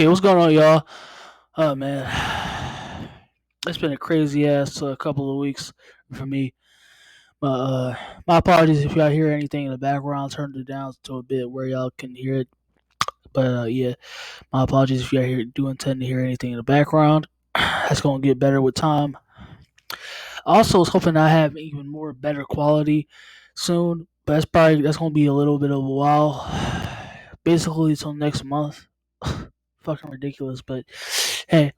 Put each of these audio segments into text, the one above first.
Okay, what's going on, y'all? Oh man, it's been a crazy ass couple of weeks for me. My apologies if y'all hear anything in the background. Turn it down to a bit where y'all can hear it. But yeah, my apologies if do intend to hear anything in the background. That's gonna get better with time. I also was hoping I have even more better quality soon, but that's gonna be a little bit of a while. Basically, till next month. Fucking ridiculous, but hey,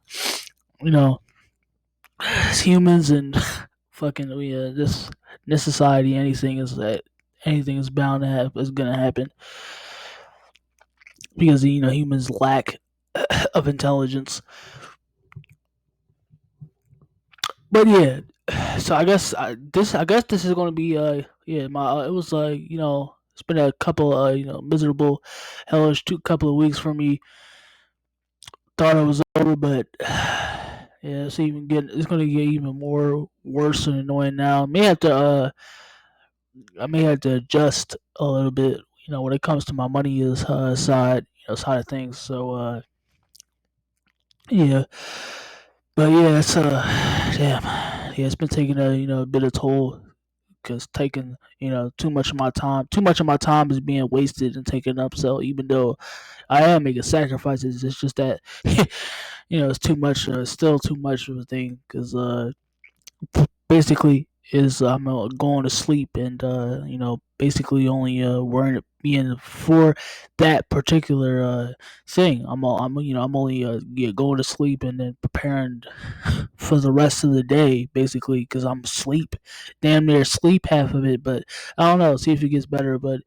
you know, as humans and fucking this society, anything is bound to is gonna happen because humans lack of intelligence. But yeah, so I guess this is gonna be yeah my it was like it's been a couple miserable hellish couple of weeks for me. Thought it was over, but yeah, it's gonna get even more worse and annoying now. I may have to adjust a little bit, when it comes to my money is side of things. So yeah, but yeah, it's damn, yeah, it's been taking a bit of toll because taking too much of my time is being wasted and taken up. So even though I am making sacrifices, it's just that it's too much, still too much of a thing because basically is I'm going to sleep and basically only worrying being for that particular thing. I'm only going to sleep and then preparing for the rest of the day basically because I'm asleep, damn near sleep half of it. But I don't know. See if it gets better. But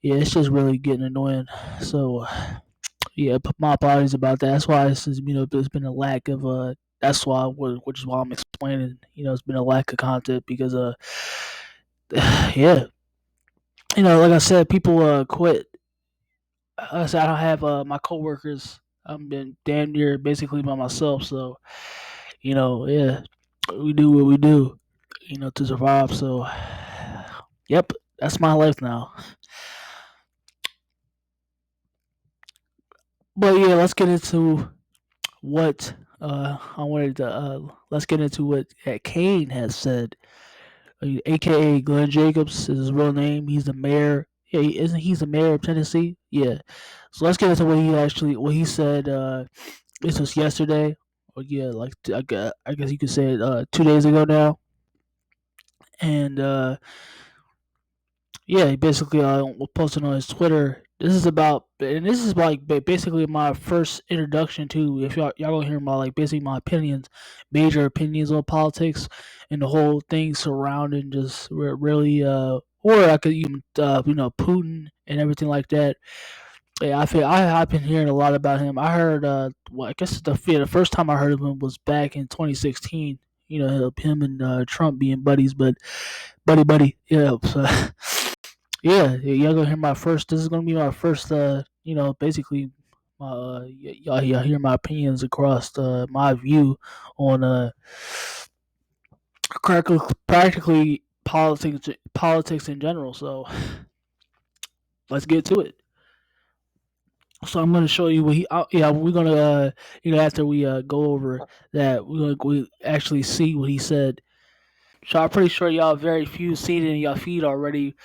yeah, it's just really getting annoying. So yeah, my apologies about that. That's why there's been a lack of That's why, which is why I'm explaining. It's been a lack of content because yeah, like I said, people quit. I said I don't have my coworkers. I've been damn near basically by myself. So yeah, we do what we do, to survive. So yep, that's my life now. But yeah, let's get into what I wanted to. Let's get into what Kane has said, aka Glenn Jacobs is his real name. He's the mayor. Yeah, isn't he's the mayor of Tennessee? Yeah. So let's get into what he said. This was yesterday, or yeah, like I guess you could say it 2 days ago now. And yeah, he basically posted on his Twitter. This is like basically my first introduction to, if y'all gonna hear my like basically my opinions, major opinions on politics and the whole thing surrounding just really or I could even Putin and everything like that. Yeah, I've been hearing a lot about him. I heard well, I guess the first time I heard of him was back in 2016. Him and Trump being buddies, but buddy, yeah. So, yeah, y'all gonna hear my first. This is gonna be my first. Basically, y'all hear my opinions across my view on practically politics in general. So let's get to it. So I'm gonna show you what yeah, we're gonna after we go over that, we actually see what he said. So I'm pretty sure y'all very few seen it in y'all feed already,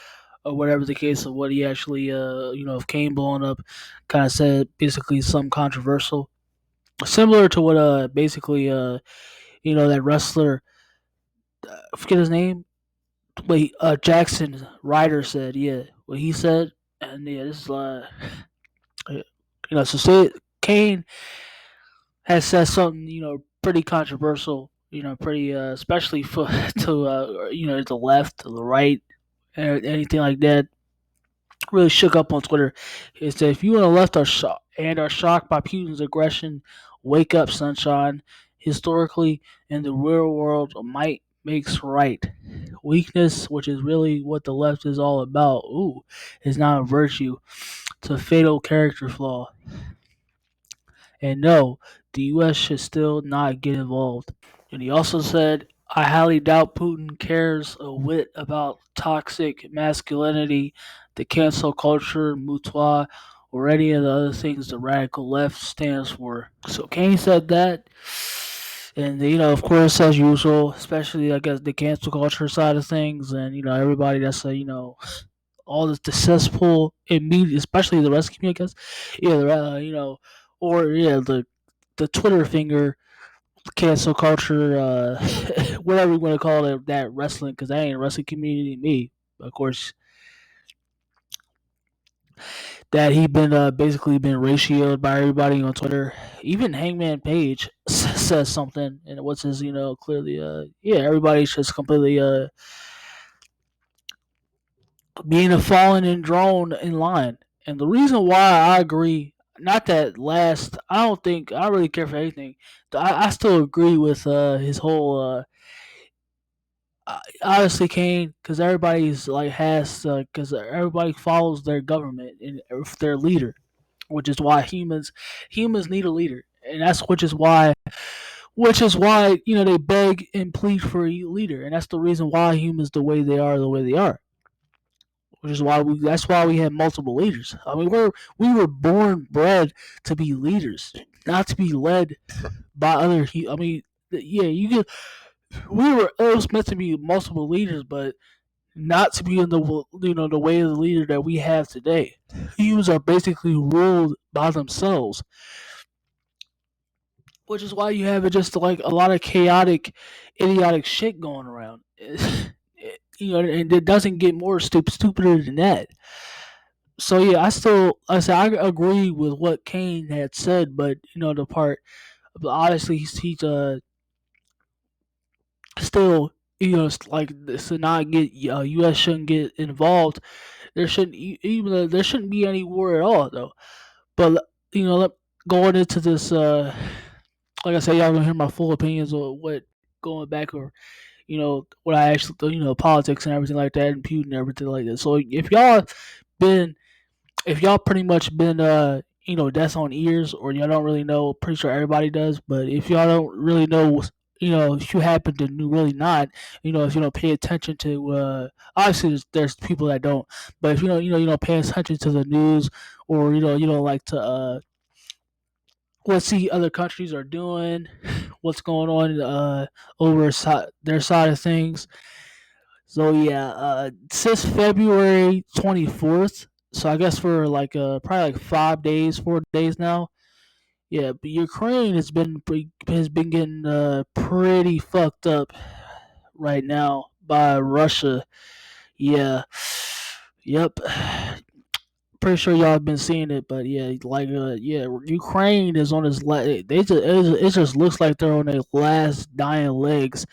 or whatever the case of what he actually, if Kane blowing up, kind of said basically something controversial, similar to what basically that wrestler, I forget his name, wait, Jackson Ryder said, yeah, what he said, and yeah, this is so say Kane has said something pretty controversial, pretty especially for to the left, to the right, anything like that, really shook up on Twitter. It said, "If you on the left are shocked by Putin's aggression, wake up, sunshine. Historically, in the real world, might makes right. Weakness, which is really what the left is all about, is not a virtue. It's a fatal character flaw. And no, the U.S. should still not get involved." And he also said, "I highly doubt Putin cares a whit about toxic masculinity, the cancel culture, mutua, or any of the other things the radical left stands for. So Kane said that, and of course, as usual, especially I guess the cancel culture side of things, and everybody that's all the cesspool in media, especially the rest of the community, I guess, or the Twitter finger cancel culture, whatever you want to call it, that wrestling, because I ain't a wrestling community, me, of course, that he been basically been ratioed by everybody on Twitter. Even Hangman Page says something, and what's his clearly everybody's just completely being a fallen and drawn in line. And the reason why I agree, not that last, I don't think I really care for anything. I still agree with his whole honestly, Kane, because everybody's like has because everybody follows their government and their leader, which is why humans need a leader, and that's which is why they beg and plead for a leader, and that's the reason why humans the way they are. Which is why that's why we have multiple leaders. I mean, we were born bred to be leaders, not to be led by other. I mean, yeah, you can. We were it was meant to be multiple leaders, but not to be in the way of the leader that we have today. Humans are basically ruled by themselves, which is why you have just like a lot of chaotic, idiotic shit going around. And it doesn't get more stupider than that. So yeah, I agree with what Kane had said, but the part, but honestly, he's still like to not get U.S. shouldn't get involved. There shouldn't even there shouldn't be any war at all though. But going into this, like I said, y'all gonna hear my full opinions on what going back or what I actually politics and everything like that and Putin and everything like that. So been if y'all pretty much been death on ears or y'all don't really know, pretty sure everybody does, but if y'all don't really know, if you happen to really not, if you don't pay attention to obviously there's people that don't, but if you don't pay attention to the news, or you don't like to what see other countries are doing, what's going on over their side of things. So yeah, since February 24th, so I guess for like probably like 5 days, 4 days now. Yeah, but Ukraine has been getting pretty fucked up right now by Russia. Yeah, yep. Pretty sure y'all have been seeing it, but yeah, like Ukraine is on its it just looks like they're on their last dying legs,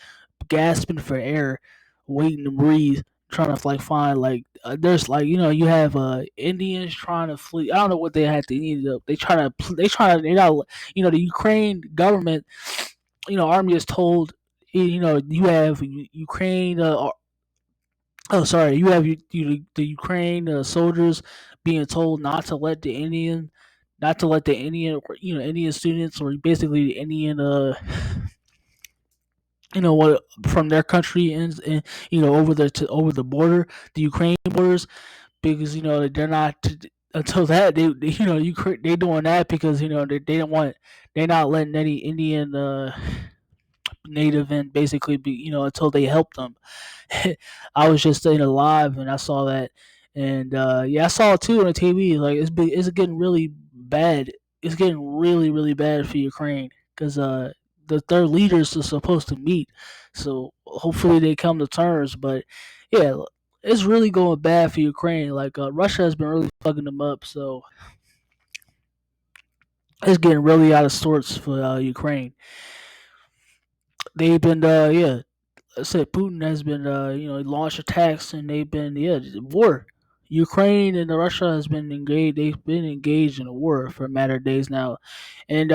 gasping for air, waiting to breathe, trying to like find like there's like you have Indians trying to flee. I don't know what they had to need. They not the Ukraine government army is told you have Ukraine oh, sorry. You have the Ukraine soldiers being told not to let the Indian, Indian students, or basically the Indian, what from their country and over the border, the Ukraine borders, because they're not until that they doing that because they don't want they're not letting any Indian native in basically be until they help them. I was just staying alive and I saw that, and yeah, I saw it too on the TV. Like it's getting really bad. It's getting really really bad for Ukraine because their leaders are supposed to meet, so hopefully they come to terms. But yeah, it's really going bad for Ukraine. Like Russia has been really fucking them up, so it's getting really out of sorts for Ukraine. They've been yeah, I said Putin has been launched attacks and they've been war. Ukraine and Russia has been engaged. They've been engaged in a war for a matter of days now, and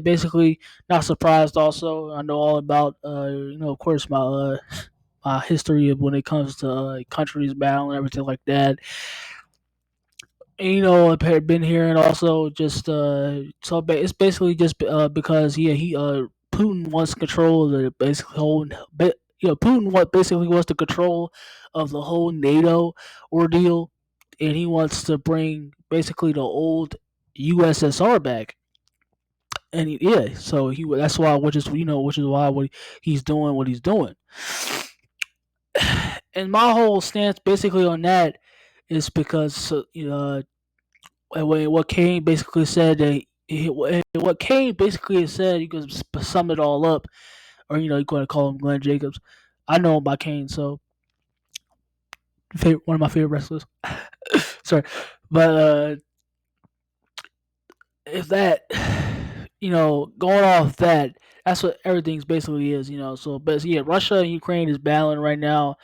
basically not surprised. Also, I know all about of course my history of when it comes to countries battle and everything like that. And, I've been hearing also just it's basically just because he Putin wants control of the basically whole Putin basically wants the control of the whole NATO ordeal, and he wants to bring basically the old USSR back. And yeah, so he that's why which is why he's doing what he's doing. And my whole stance basically on that is because what Kane basically said that what Kane basically said, you can sum it all up, or you're going to call him Glenn Jacobs. I know him by Kane, so one of my favorite wrestlers. Sorry, but if that, going off that, that's what everything's basically is. So, but yeah, Russia and Ukraine is battling right now,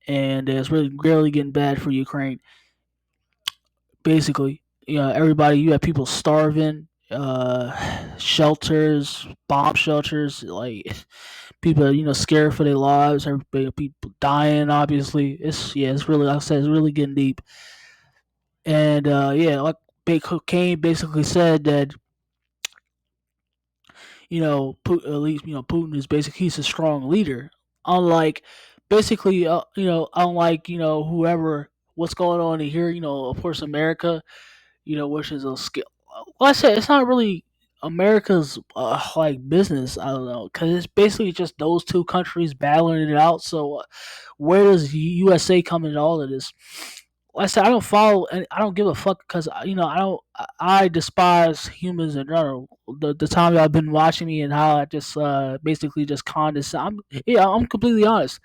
and it's really getting bad for Ukraine. Basically, everybody, you have people starving, shelters, bomb shelters, like people, scared for their lives. Everybody, people dying. Obviously, it's really, like I said, it's really getting deep. And yeah, like Kane basically said that at least Putin is basically he's a strong leader. Unlike basically, unlike whoever what's going on here, of course America, which is a skill. Well, I said it's not really America's like business. I don't know because it's basically just those two countries battling it out. So where does USA come into all of this? Like I said, I don't follow and I don't give a fuck because I don't. I despise humans in general. The time y'all been watching me and how I just basically just condescend. I'm completely honest.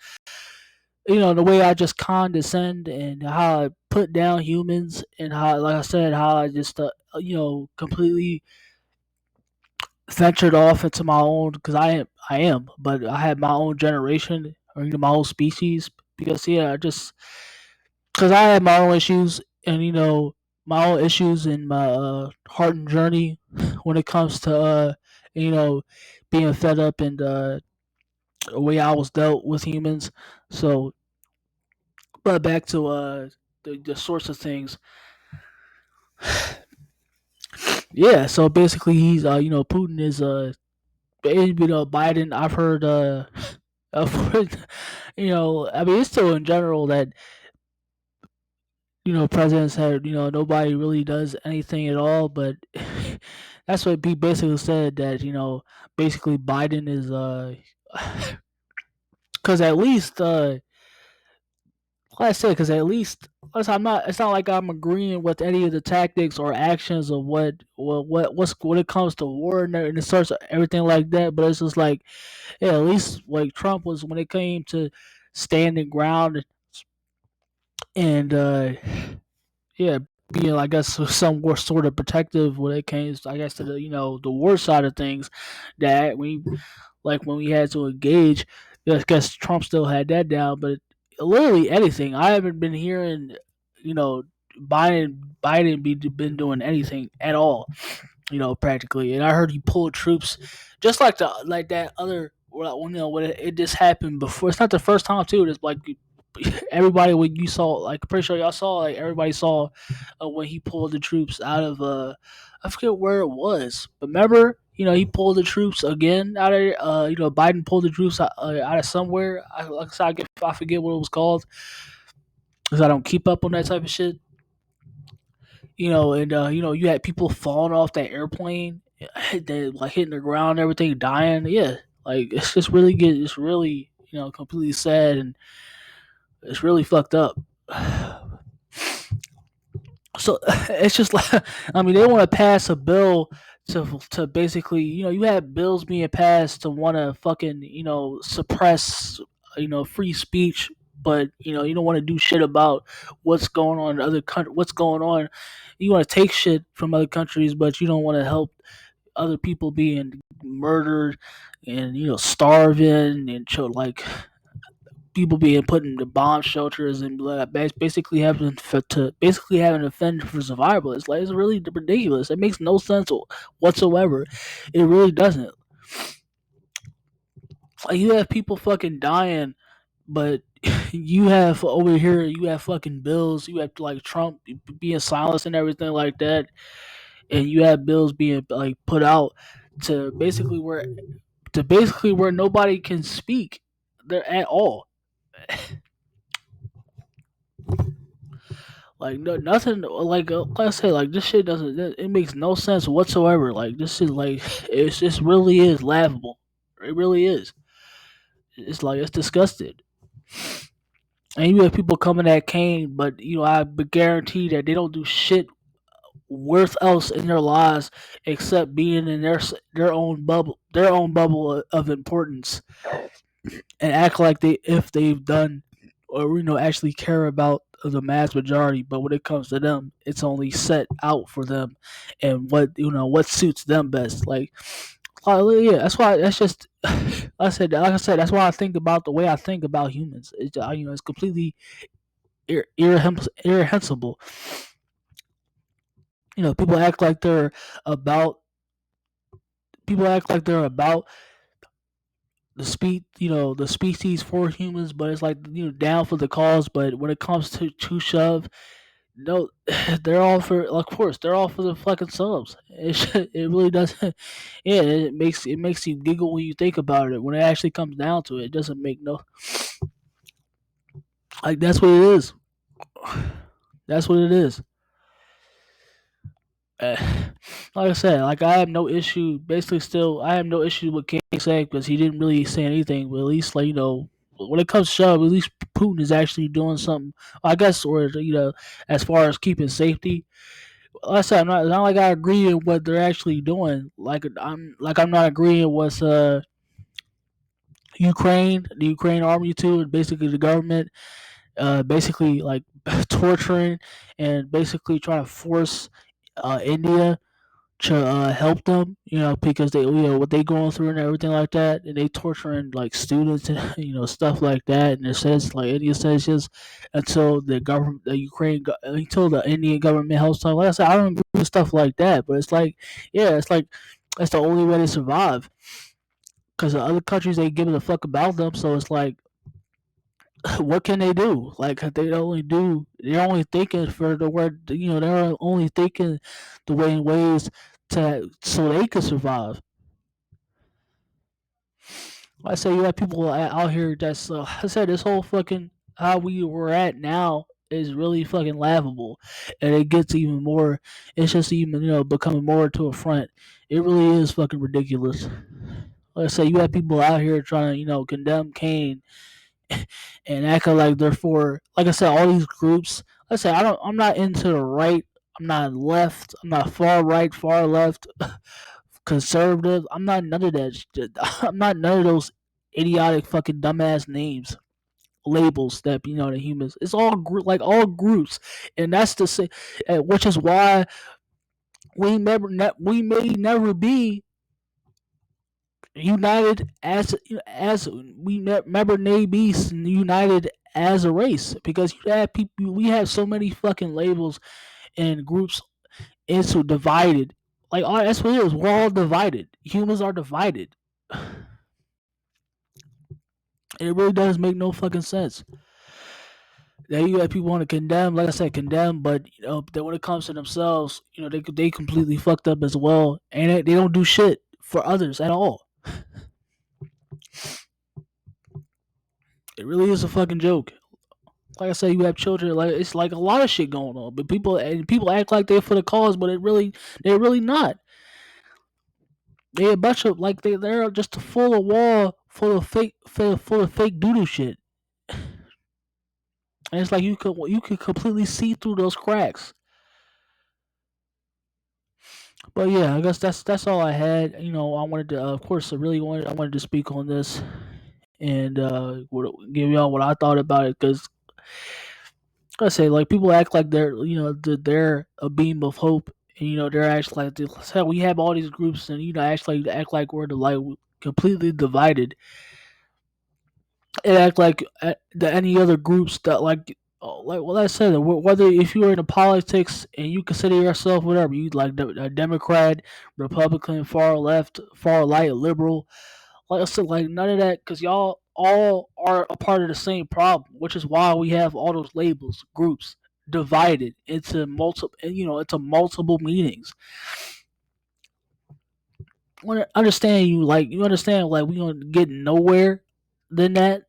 The way I just condescend and how I put down humans and how, like I said, how I just completely ventured off into my own because I am, but I have my own generation or my own species because I just because I have my own issues and my own issues in my heart and journey when it comes to you know being fed up and the way I was dealt with humans. So, but back to the source of things. Yeah, so basically he's Putin is Biden. I've heard I've heard, I mean it's still in general that presidents had nobody really does anything at all, but that's what he basically said that basically Biden is because at least like I said, because at least I'm not. It's not like I'm agreeing with any of the tactics or actions of what's when it comes to war and the sorts of everything like that. But it's just like, yeah, at least like Trump was when it came to standing ground and yeah, being I guess some more sort of protective when it came, I guess, to the the war side of things. That when we had to engage, I guess Trump still had that down, but literally anything. I haven't been hearing, you know, been doing anything at all, practically. And I heard he pulled troops, just like that other. Well, when it just happened before. It's not the first time too. It's like everybody when you saw, like, pretty sure y'all saw, like everybody saw when he pulled the troops out of I forget where it was, but remember, he pulled the troops again out of Biden pulled the troops out of somewhere. Like I said, I forget what it was called because I don't keep up on that type of shit. And you had people falling off that airplane, they like hitting the ground, and everything, dying. Yeah, like it's just really good. It's really completely sad and it's really fucked up. So it's just like I mean they want to pass a bill to basically you have bills being passed to want to fucking suppress free speech, but you don't want to do shit about what's going on in other country. What's going on? You want to take shit from other countries, but you don't want to help other people being murdered and starving and like people being put into bomb shelters and basically having to fend for survival. It's really ridiculous. It makes no sense whatsoever. It really doesn't. Like you have people fucking dying, but you have over here you have fucking bills. You have like Trump being silenced and everything like that, and you have bills being like put out to basically where nobody can speak there at all. Like no, nothing. Like I said, like this shit doesn't. It makes no sense whatsoever. Like this is like it's just really is laughable. It really is. It's like it's disgusting. And you have people coming at Kane, but I guarantee that they don't do shit worth else in their lives except being in their own bubble of importance, and act like if they've done or actually care about the mass majority. But when it comes to them, it's only set out for them and what suits them best. Like, yeah, that's why. That's just like I said. That's why I think about the way I think about humans. It's completely irrehensible. People act like they're about people act like they're about the species for humans, but it's like down for the cause. But when it comes to shove, no, they're all for. Of course, they're all for the fucking subs. It really doesn't. Yeah, it makes you giggle when you think about it. When it actually comes down to it, it doesn't make no. Like that's what it is. That's what it is. Uh, like I said, like I have no issue. Basically, still, I have no issue with King saying because he didn't really say anything. But at least, like when it comes to shove, at least Putin is actually doing something. I guess, or as far as keeping safety. Like I said, it's not like I agree with what they're actually doing. I'm not agreeing with the Ukraine army too, and basically the government, basically like torturing and basically trying to force India to help them, because they, what they going through and everything like that, and they torturing like students and stuff like that. And it says like India says just until until the Indian government helps them. Like I said, I don't agree with stuff like that, but it's like, yeah, it's like that's the only way to survive. Because the other countries ain't giving a fuck about them, so it's like, what can they do? Like they're only thinking for the word, they're only thinking the way in ways to so they could survive. I say you have people out here that's I said this whole fucking how we were at now is really fucking laughable, and it gets even more. It's just even becoming more to a front. It really is fucking ridiculous. Like I say, you have people out here trying to condemn Kane and acting like they're for, like I said, all these groups. Like I said, I'm not into the right. I'm not left. I'm not far right, far left, conservative. I'm not none of that shit. I'm not none of those idiotic fucking dumbass names, labels that the humans. It's all like all groups, and that's the same. Which is why we may never be united as we never may be united as a race, because you have people. We have so many fucking labels and groups into divided. Like that's what it is. We're all divided. Humans are divided. It really does make no fucking sense. That you have people want to condemn, like I said, condemn, but that when it comes to themselves, they completely fucked up as well, and they don't do shit for others at all. It really is a fucking joke. Like I said, you have children. Like it's like a lot of shit going on, but people act like they're for the cause, but they're really not. They a bunch of like they're just full of wall, full of fake doodle shit. And it's like you could completely see through those cracks. But yeah, I guess that's all I had. I wanted to, of course, I wanted to speak on this and give y'all what I thought about it, because I say, like, people act like they're a beam of hope, and they're actually like, hell, we have all these groups, and actually act like we're completely divided, and act like any other groups that like what I said, whether if you're into politics and you consider yourself whatever you like, a Democrat, Republican, far left, far right, liberal, like I said, like none of that, because y'all all are a part of the same problem, which is why we have all those labels, groups divided into multiple meanings. I understand you understand, like, we gonna get nowhere than that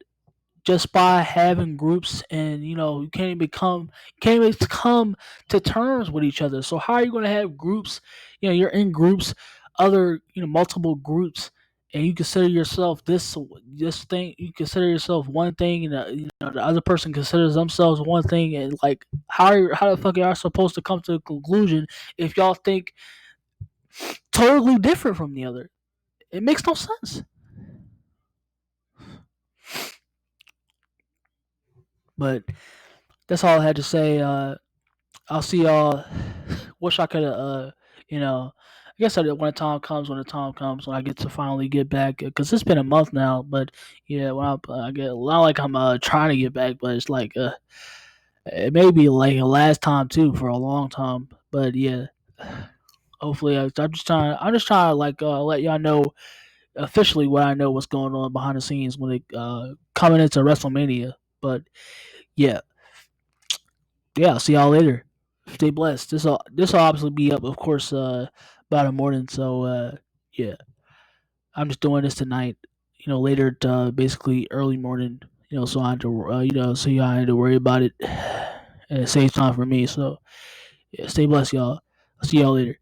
just by having groups, and you can't even come to terms with each other. So how are you going to have groups? You're in groups, other multiple groups, and you consider yourself this thing. You consider yourself one thing, and the other person considers themselves one thing. And like, how the fuck are y'all supposed to come to a conclusion if y'all think totally different from the other? It makes no sense. But that's all I had to say. I'll see y'all. Wish I could have, I guess when the time comes, when I get to finally get back, because it's been a month now. But yeah, when I get, not like I'm trying to get back, but it's like it may be like a last time too for a long time. But yeah, hopefully, I'm just trying to like let y'all know officially what I know, what's going on behind the scenes when it coming into WrestleMania. But yeah, yeah, I'll see y'all later. Stay blessed. This will obviously be up, of course, by the morning. So yeah, I'm just doing this tonight. Later to basically early morning. So I had to so y'all had to worry about it, and it saves time for me. So yeah, stay blessed, y'all. I'll see y'all later.